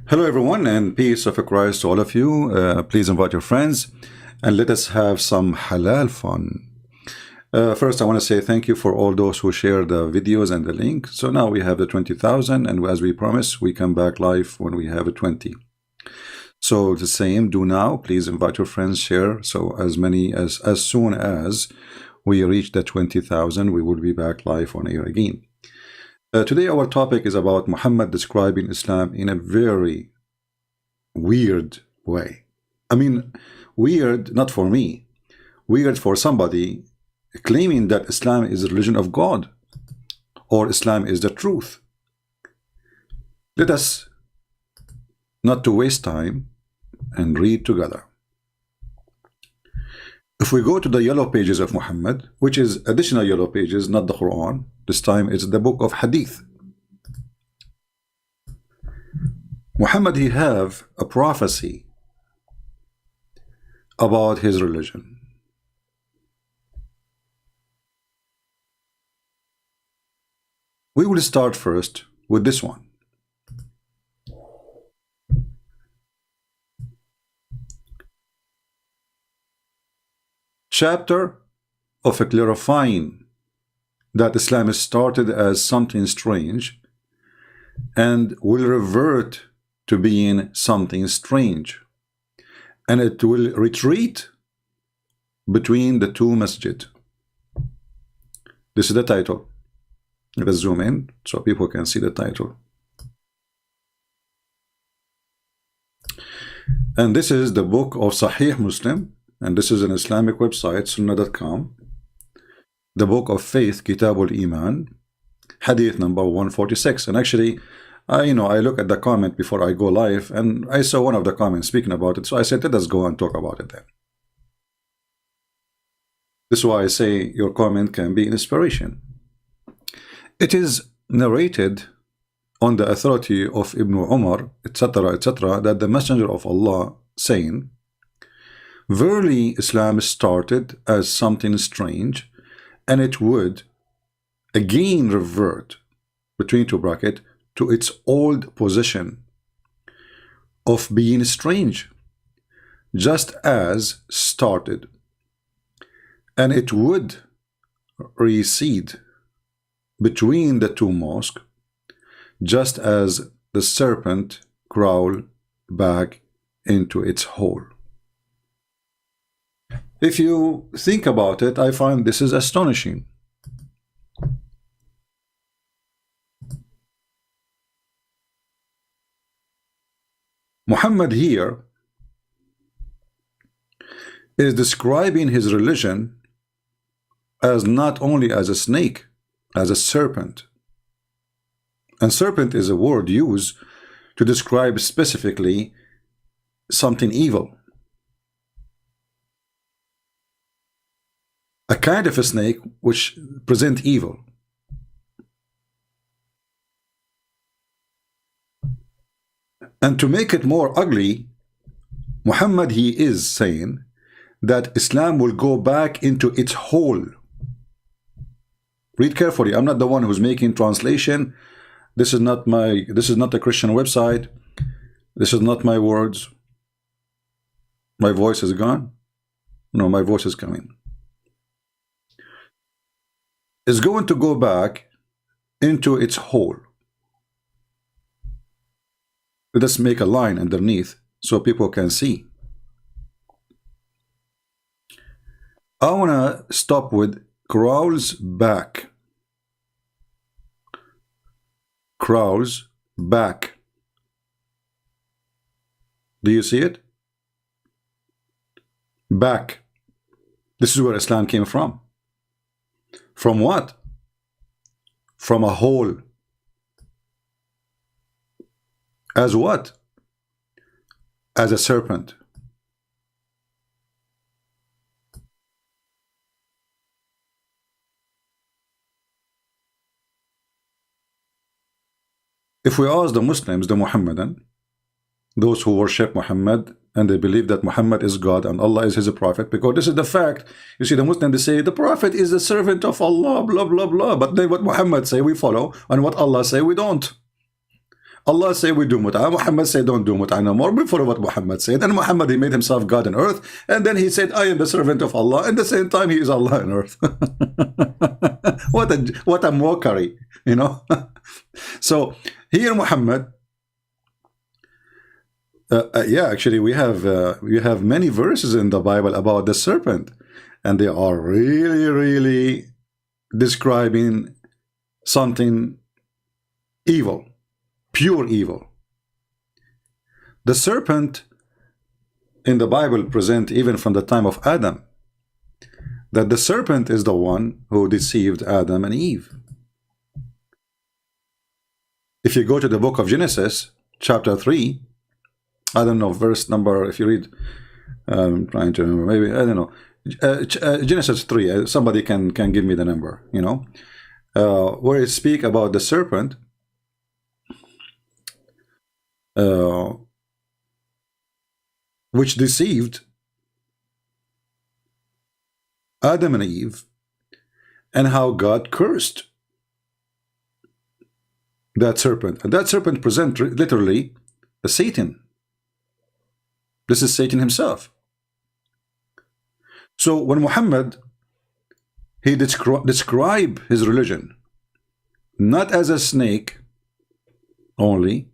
Hello everyone, and peace of Christ to all of you. Please invite your friends and let us have some halal fun. First, I want to say thank you for all those who share the videos and the link. So now we have the 20,000, and as we promised, we come back live when we have a 20. So the same, do now. Please invite your friends, share. So as soon as we reach the 20,000, we will be back live on air again. Today our topic is about Muhammad describing Islam in a very weird way. I mean, weird not for me, weird for somebody claiming that Islam is the religion of God or Islam is the truth. Let us not to waste time and read together. If we go to the yellow pages of Muhammad, which is additional yellow pages, not the Quran, this time it's the book of Hadith. Muhammad, he have a prophecy about his religion. We will start first with this one. Chapter of clarifying that Islam is started as something strange and will revert to being something strange, and it will retreat between the two masjid. This is the title. Let us zoom in so people can see the title. And this is the book of Sahih Muslim, and this is an Islamic website, sunnah.com. The book of faith, Kitabul Iman, hadith number 146. And actually, I look at the comment before I go live, and I saw one of the comments speaking about it, so I said, let us go and talk about it then. This is why I say your comment can be inspiration. It is narrated on the authority of Ibn Umar, etc., that the Messenger of Allah saying, verily Islam started as something strange, and it would again revert, between two brackets, to its old position of being strange, just as started, and it would recede between the two mosques, just as the serpent crawled back into its hole. If you think about it, I find this is astonishing. Muhammad here is describing his religion as not only as a snake, as a serpent. And serpent is a word used to describe specifically something evil. A kind of a snake which present evil. And to make it more ugly, Muhammad, he is saying that Islam will go back into its hole. Read carefully. I'm not the one who's making translation. This is not a Christian website. This is not my words. My voice is gone. No, my voice is coming. Is going to go back into its hole. Let us make a line underneath so people can see. I want to stop with crawls back. Crawls back. Do you see it? Back. This is where Islam came from. From what? From a hole. As what? As a serpent. If we ask the Muslims, the Muhammadan, those who worship Muhammad and they believe that Muhammad is God and Allah is his prophet, because this is the fact. You see, the Muslims, they say the prophet is the servant of Allah, blah blah blah, but then what Muhammad say we follow and what Allah say we don't. Allah say we do mut'ah. Muhammad say don't do mut'ah no more. Before what Muhammad said. And Muhammad, he made himself God on earth. And then he said, I am the servant of Allah. At the same time, he is Allah on earth. What a mockery, you know. So here Muhammad, yeah, actually we have many verses in the Bible about the serpent, and they are really describing something evil, pure evil. The serpent in the Bible present even from the time of Adam, that the serpent is the one who deceived Adam and Eve. If you go to the book of Genesis, chapter 3, I don't know, verse number, if you read, I'm trying to remember, maybe, I don't know, Genesis 3, somebody can give me the number, you know, where it speak about the serpent, which deceived Adam and Eve, and how God cursed that serpent. And that serpent present literally a Satan. This is Satan himself. So when Muhammad, he describe his religion not as a snake only,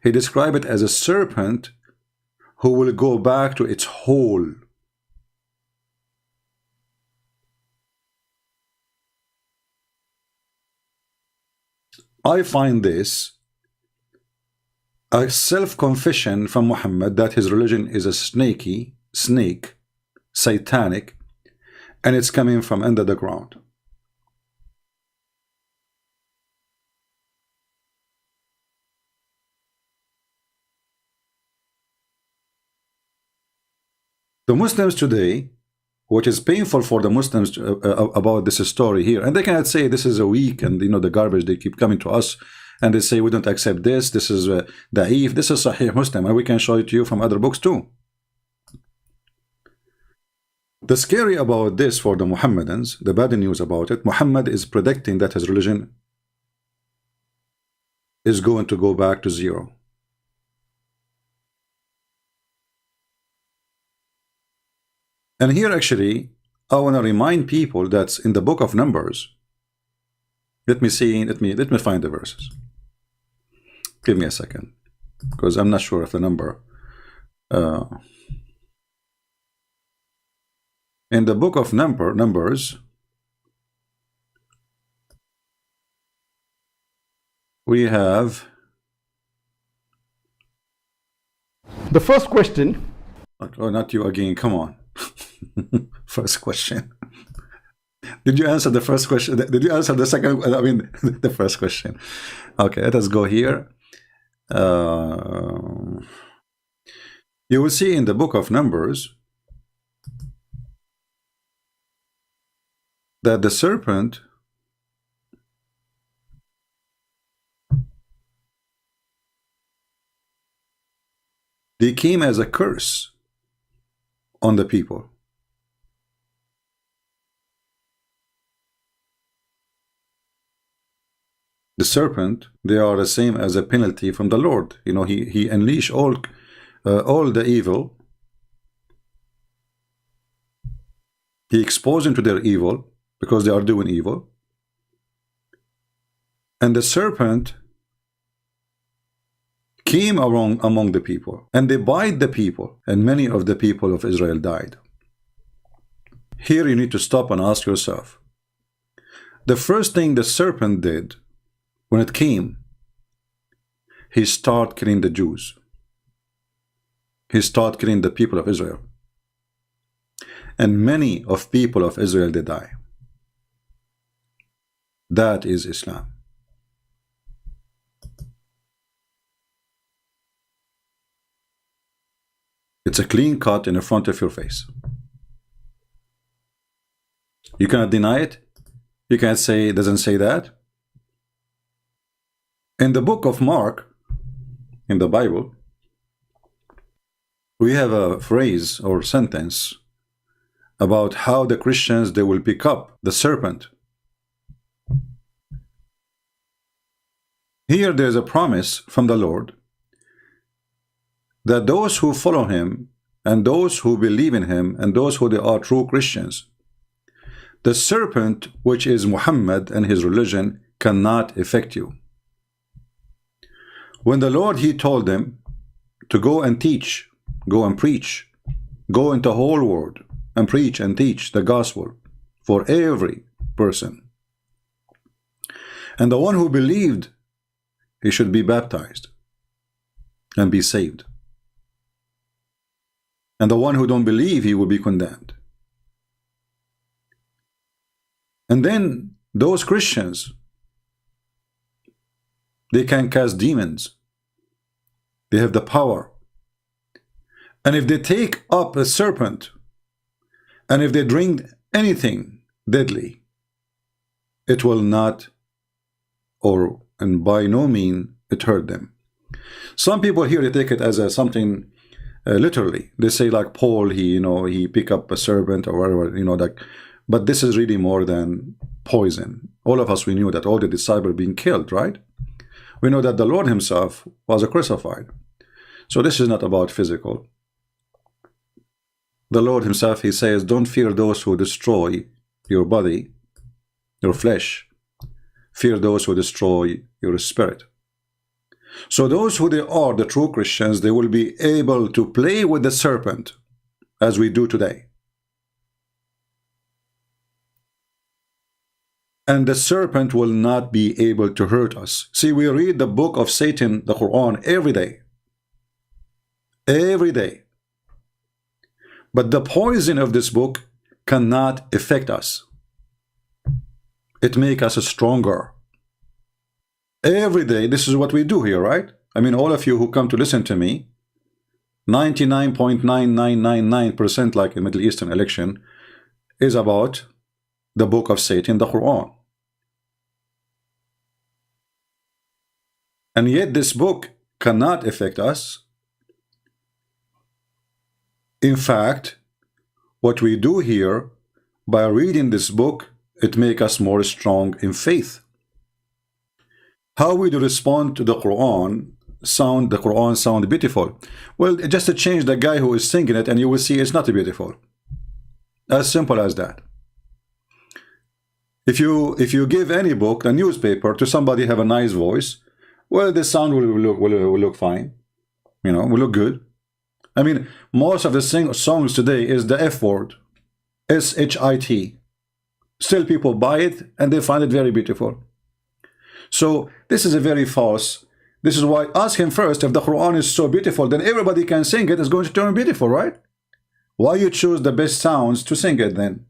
he described it as a serpent who will go back to its hole. I find this a self-confession from Muhammad that his religion is a snake, satanic, and it's coming from under the ground. The Muslims today, what is painful for the Muslims about this story here, and they cannot say this is a weak and, you know, the garbage, they keep coming to us and they say we don't accept this, this is da'if, this is Sahih Muslim, and we can show it to you from other books too. The scary about this for the Muhammadans, the bad news about it, Muhammad is predicting that his religion is going to go back to zero. And here actually, I want to remind people that in the book of Numbers, let me find the verses. Give me a second, because I'm not sure of the number. In the book of Numbers, we have the first question. Oh, not you again, come on. First question. Did you answer the first question? Did you answer the second? I mean, the first question. Okay, let us go here. You will see in the book of Numbers that the serpent they came as a curse on the people. The serpent, they are the same as a penalty from the Lord. You know, he unleashed all the evil. He exposed them to their evil because they are doing evil. And the serpent came among the people, and they bite the people, and many of the people of Israel died. Here you need to stop and ask yourself, the first thing the serpent did when it came, he started killing the Jews. He started killing the people of Israel. And many of people of Israel, they die. That is Islam. It's a clean cut in the front of your face. You cannot deny it. You can't say it doesn't say that. In the book of Mark, in the Bible, we have a phrase or sentence about how the Christians, they will pick up the serpent. Here there's a promise from the Lord that those who follow him and those who believe in him and those who they are true Christians, the serpent, which is Muhammad and his religion, cannot affect you. When the Lord, he told them to go and teach, go and preach, go into the whole world and preach and teach the gospel for every person. And the one who believed, he should be baptized and be saved. And the one who don't believe, he will be condemned. And then those Christians, they can cast demons. They have the power. And if they take up a serpent, and if they drink anything deadly, it will not, and by no means, it hurt them. Some people here, they take it as something literally. They say like Paul, he pick up a serpent or whatever, like. But this is really more than poison. All of us, we knew that all the disciples being killed, right? We know that the Lord himself was crucified. So this is not about physical. The Lord himself, he says, don't fear those who destroy your body, your flesh. Fear those who destroy your spirit. So those who they are, the true Christians, they will be able to play with the serpent as we do today. And the serpent will not be able to hurt us. See, we read the book of Satan, the Quran, every day. Every day. But the poison of this book cannot affect us. It makes us stronger. Every day, this is what we do here, right? I mean, all of you who come to listen to me, 99.9999%, like a Middle Eastern election, is about the book of Satan, the Quran. And yet this book cannot affect us. In fact, what we do here, by reading this book, it makes us more strong in faith. How we do respond to the Quran sound beautiful. Well, just to change the guy who is singing it, and you will see it's not beautiful. As simple as that. If you give any book, a newspaper, to somebody have a nice voice, well, the sound will look fine. Will look good. I mean, most of the songs today is the F word, S-H-I-T. Still people buy it and they find it very beautiful. So this is a very false. This is why ask him first, if the Quran is so beautiful, then everybody can sing it, it's going to turn beautiful, right? Why you choose the best sounds to sing it then?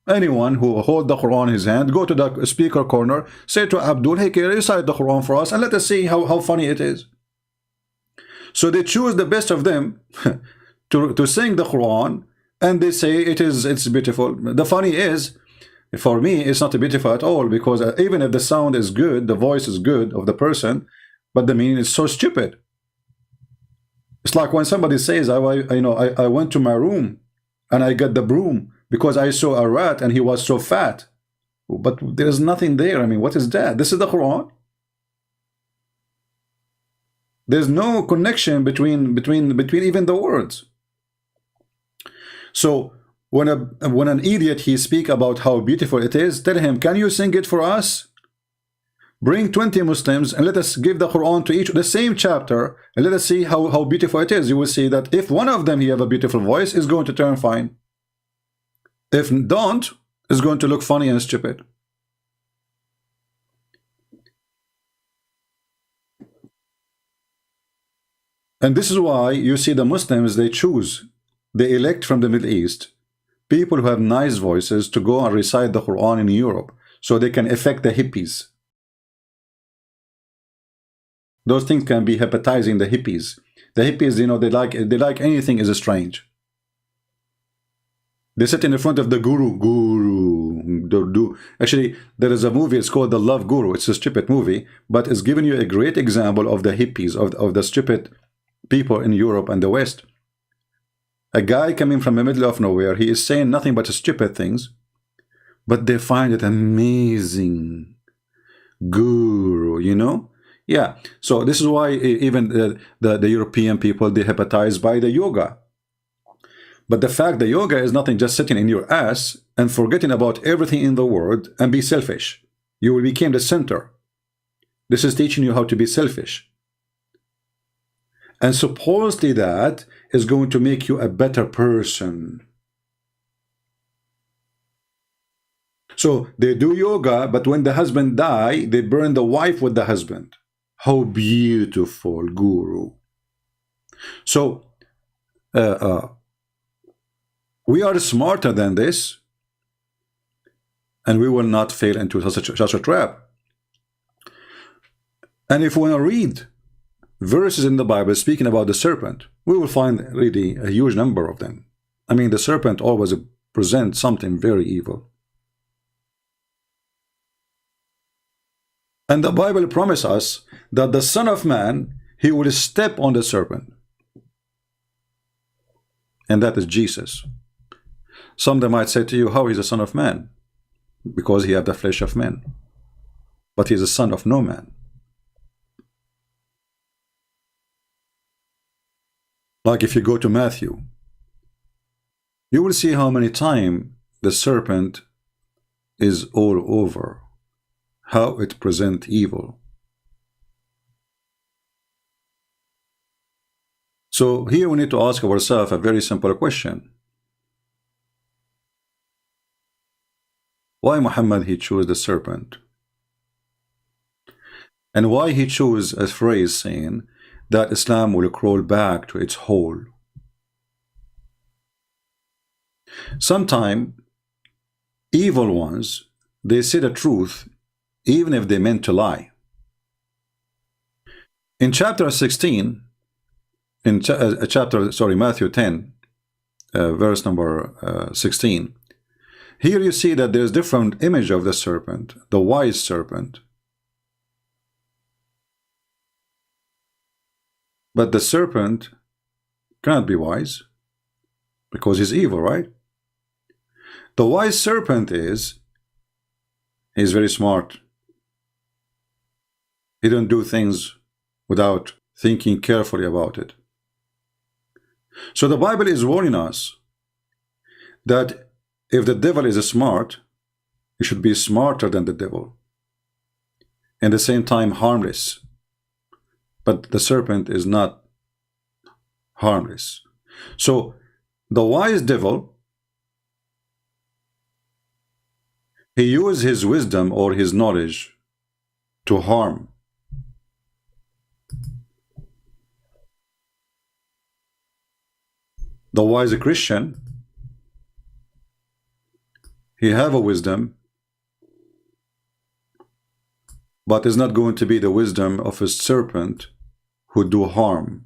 Anyone who hold the Quran in his hand, go to the speaker corner, say to Abdul, hey, can you recite the Quran for us and let us see how funny it is. So they choose the best of them to sing the Quran, and they say it's beautiful. The funny is, for me, it's not beautiful at all, because even if the sound is good, the voice is good of the person, but the meaning is so stupid. It's like when somebody says, I went to my room and I got the broom because I saw a rat and he was so fat. But there's nothing there. I mean, what is that? This is the Quran. There's no connection between even the words. So when an idiot he speak about how beautiful it is, tell him, can you sing it for us? Bring 20 Muslims and let us give the Quran to each, the same chapter, and let us see how beautiful it is. You will see that if one of them he have a beautiful voice, it's going to turn fine. If don't, it's going to look funny and stupid. And this is why you see the Muslims, they elect from the Middle East people who have nice voices to go and recite the Quran in Europe, so they can affect the hippies. Those things can be hypnotizing the hippies. The hippies, they like anything is strange. They sit in the front of the guru. Actually, there is a movie, it's called The Love Guru. It's a stupid movie, but it's giving you a great example of the hippies, of the stupid people in Europe and the West. A guy coming from the middle of nowhere, he is saying nothing but stupid things, but they find it amazing. Guru, Yeah, so this is why even the European people, they hypnotize by the yoga. But the fact that yoga is nothing just sitting in your ass and forgetting about everything in the world and be selfish. You will become the center. This is teaching you how to be selfish. And supposedly that is going to make you a better person. So they do yoga, but when the husband die, they burn the wife with the husband. How beautiful, Guru. So we are smarter than this, and we will not fail into such a trap. And if we want to read verses in the Bible speaking about the serpent, we will find really a huge number of them. I mean, the serpent always presents something very evil. And the Bible promises us that the Son of Man, he will step on the serpent. And that is Jesus. Some they might say to you, how is the Son of Man? Because he has the flesh of man. But he is the son of no man. Like if you go to Matthew, you will see how many times the serpent is all over, how it presents evil. So here we need to ask ourselves a very simple question. Why Muhammad he chose the serpent? And why he chose a phrase saying that Islam will crawl back to its hole? Sometimes evil ones, they say the truth even if they meant to lie. In chapter 16, in Matthew 10, verse number 16, here you see that there's different image of the serpent, the wise serpent. But the serpent cannot be wise because he's evil, right? The wise serpent he's very smart. He don't do things without thinking carefully about it. So the Bible is warning us that if the devil is smart, he should be smarter than the devil. And at the same time harmless. But the serpent is not harmless. So the wise devil, he uses his wisdom or his knowledge to harm. The wise Christian, he have a wisdom, but is not going to be the wisdom of a serpent who do harm.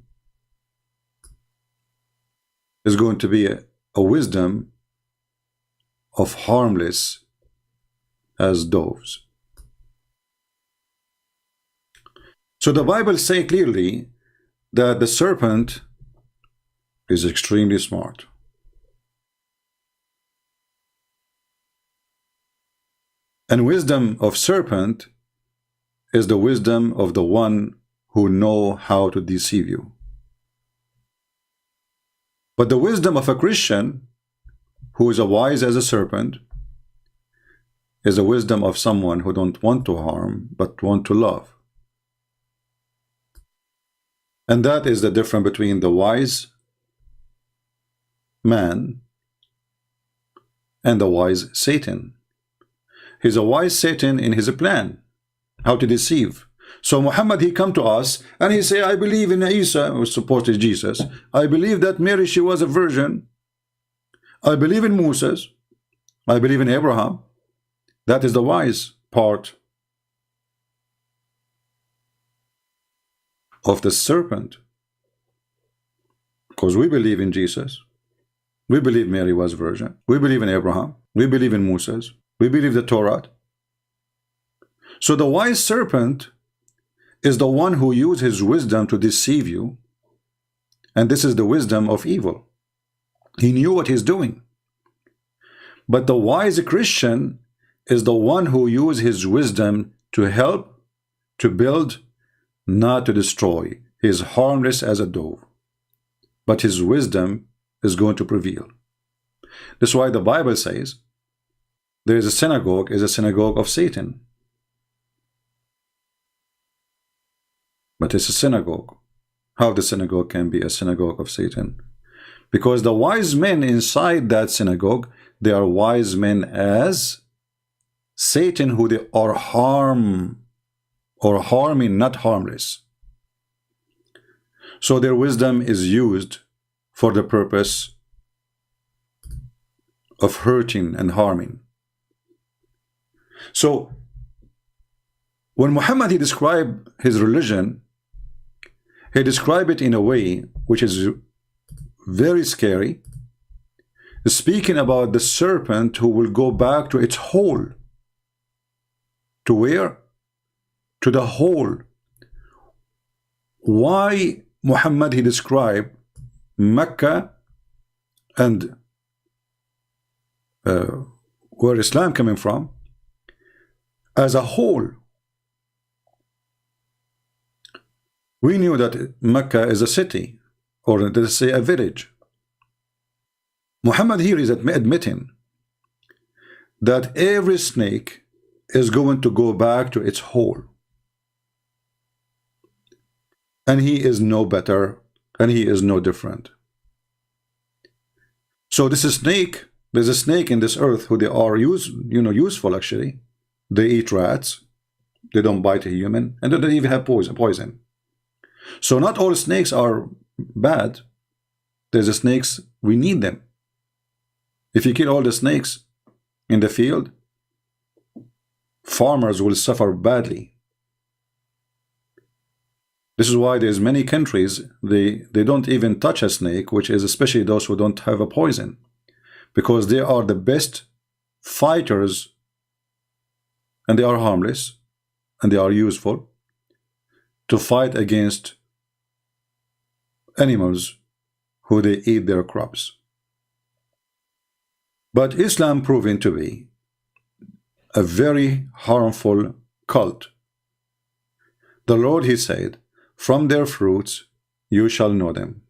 It's going to be a wisdom of harmless as doves. So the Bible says clearly that the serpent is extremely smart. And wisdom of serpent is the wisdom of the one who know how to deceive you. But the wisdom of a Christian who is as wise as a serpent is the wisdom of someone who don't want to harm but want to love. And that is the difference between the wise man and the wise Satan. He's a wise Satan in his plan, how to deceive. So Muhammad, he come to us and he say, I believe in Isa, who supported Jesus. I believe that Mary, she was a virgin. I believe in Moses. I believe in Abraham. That is the wise part of the serpent. Because we believe in Jesus. We believe Mary was virgin. We believe in Abraham. We believe in Moses. We believe the Torah. So the wise serpent is the one who used his wisdom to deceive you. And this is the wisdom of evil. He knew what he's doing. But the wise Christian is the one who used his wisdom to help, to build, not to destroy. He is harmless as a dove, but his wisdom is going to prevail. That's why the Bible says there is a synagogue of Satan. But it's a synagogue. How the synagogue can be a synagogue of Satan? Because the wise men inside that synagogue, they are wise men as Satan, who they are harming, not harmless. So their wisdom is used for the purpose of hurting and harming. So when Muhammad, he described his religion, he described it in a way which is very scary, speaking about the serpent who will go back to its hole. To where? To the hole. Why Muhammad, he described Mecca and where Islam coming from as a whole? We knew that Mecca is a city, or let's say a village. Muhammad here is admitting that every snake is going to go back to its hole, and he is no better, and he is no different. So this is snake. There's a snake in this earth who they are useful actually. They eat rats, they don't bite a human, and they don't even have poison. So not all snakes are bad. There's a snakes, we need them. If you kill all the snakes in the field, farmers will suffer badly. This is why there's many countries, they don't even touch a snake, which is especially those who don't have a poison, because they are the best fighters, and they are harmless, and they are useful to fight against animals who they eat their crops. But Islam proven to be a very harmful cult. The Lord, he said, from their fruits you shall know them.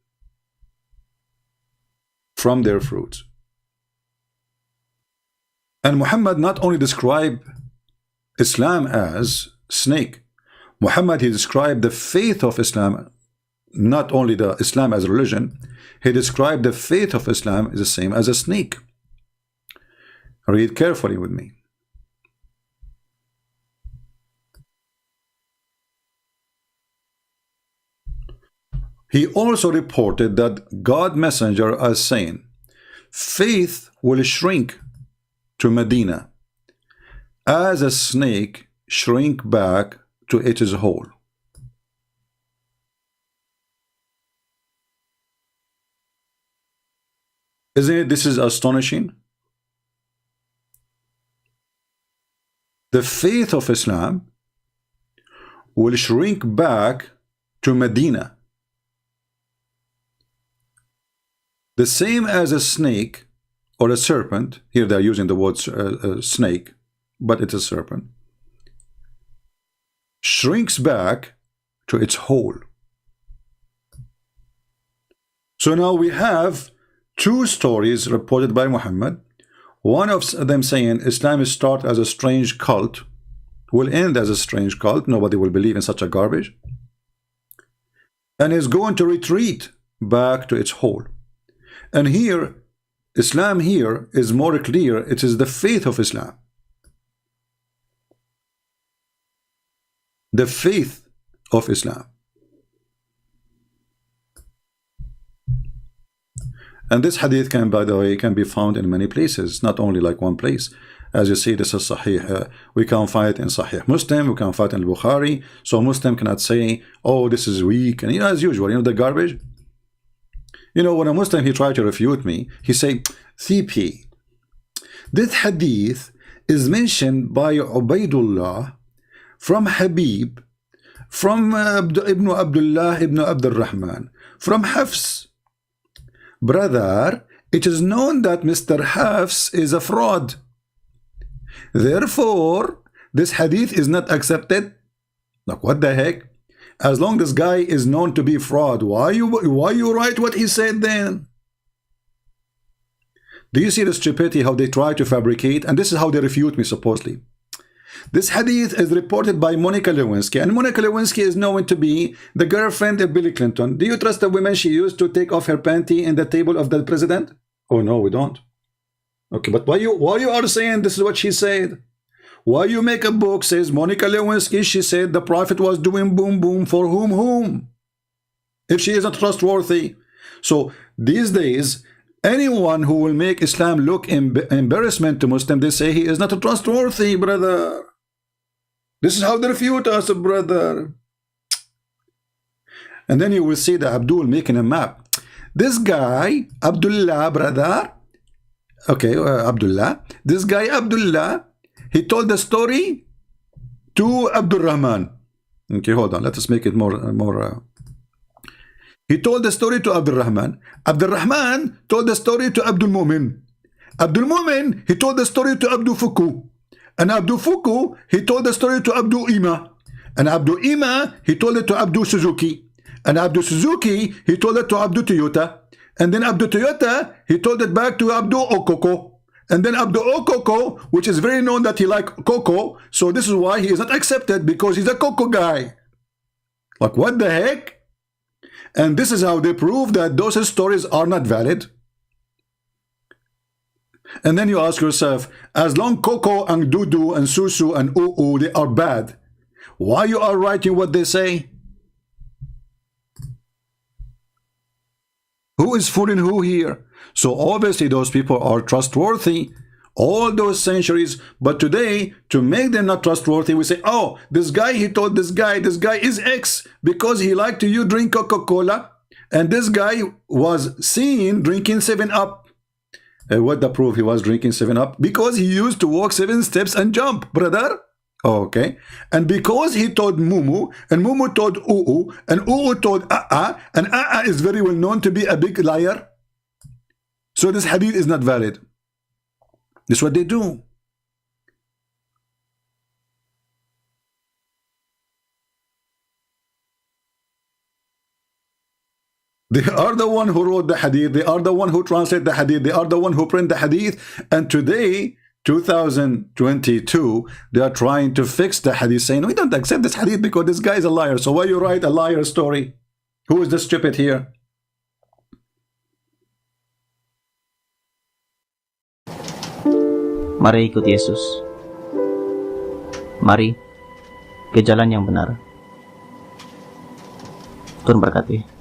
From their fruits. And Muhammad not only described Islam as snake, Muhammad, he described the faith of Islam, not only the Islam as a religion, he described the faith of Islam as the same as a snake. Read carefully with me. He also reported that God messenger as saying, faith will shrink to Medina as a snake shrink back to its hole. Isn't it? This is astonishing. The faith of Islam will shrink back to Medina, the same as a snake or a serpent. Here they are using the word snake, but it's a serpent. Shrinks back to its hole. So now we have two stories reported by Muhammad. One of them saying Islam is start as a strange cult, will end as a strange cult. Nobody will believe in such a garbage, and is going to retreat back to its hole. And here, Islam here is more clear. It is the faith of Islam. The faith of Islam. And this hadith can, by the way, can be found in many places, not only like one place. As you see, this is Sahih. We can find it in Sahih Muslim, we can find it in Bukhari. So Muslim cannot say, oh, this is weak. And as usual, the garbage. When a Muslim, he tried to refute me, he say, CP, this hadith is mentioned by Ubaidullah from Habib, from Ibn Abdullah ibn Abdul Rahman, from Hafs. Brother, it is known that Mr. Hafs is a fraud. Therefore, this hadith is not accepted. Like, what the heck? As long as this guy is known to be fraud, why you write what he said then? Do you see the stupidity how they try to fabricate? And this is how they refute me supposedly. This hadith is reported by Monica Lewinsky, and Monica Lewinsky is known to be the girlfriend of Bill Clinton. Do you trust the woman she used to take off her panty in the table of the president? Oh no, we don't. Okay, but why you are saying this is what she said? Why you make a book says Monica Lewinsky, she said the prophet was doing boom boom for whom? If she isn't trustworthy. So these days, anyone who will make Islam look embarrassment to Muslim, they say he is not trustworthy, brother. This is how they refute us, brother. And then you will see the Abdul making a map. This guy, Abdullah, brother. Okay, Abdullah. This guy, Abdullah, he told the story to Abdul Rahman. Okay, hold on. Let us make it more. He told the story to Abdul Rahman. Abdul Rahman told the story to Abdul Mumin. Abdul Mumin, he told the story to Abdul Fuku. And Abdul Fuku, he told the story to Abdul Ima. And Abdul Ima, he told it to Abdul Suzuki. And Abdul Suzuki, he told it to Abdul Toyota. And then Abdul Toyota, he told it back to Abdul Okoko. And then Abdul Okoko, which is very known that he likes cocoa. So this is why he is not accepted, because he's a cocoa guy. Like, what the heck? And this is how they prove that those stories are not valid. And then you ask yourself, as long Coco and Dudu and Susu and Uu, they are bad, why you are writing what they say? Who is fooling who here? So obviously those people are trustworthy all those centuries, but today, to make them not trustworthy, we say, oh, this guy, he told this guy is X because he liked to drink Coca-Cola, and this guy was seen drinking 7-Up. What the proof he was drinking 7-Up? Because he used to walk 7 steps and jump, brother. Okay. And because he told Mumu, and Mumu told Uu, and Uu told and is very well known to be a big liar. So this hadith is not valid. This is what they do. They are the one who wrote the hadith. They are the one who translate the hadith. They are the one who print the hadith. And today, 2022, they are trying to fix the hadith, saying, we don't accept this hadith because this guy is a liar. So why you write a liar story? Who is the stupid here? Mari ikut Yesus. Mari ke jalan yang benar. Tuhan berkati.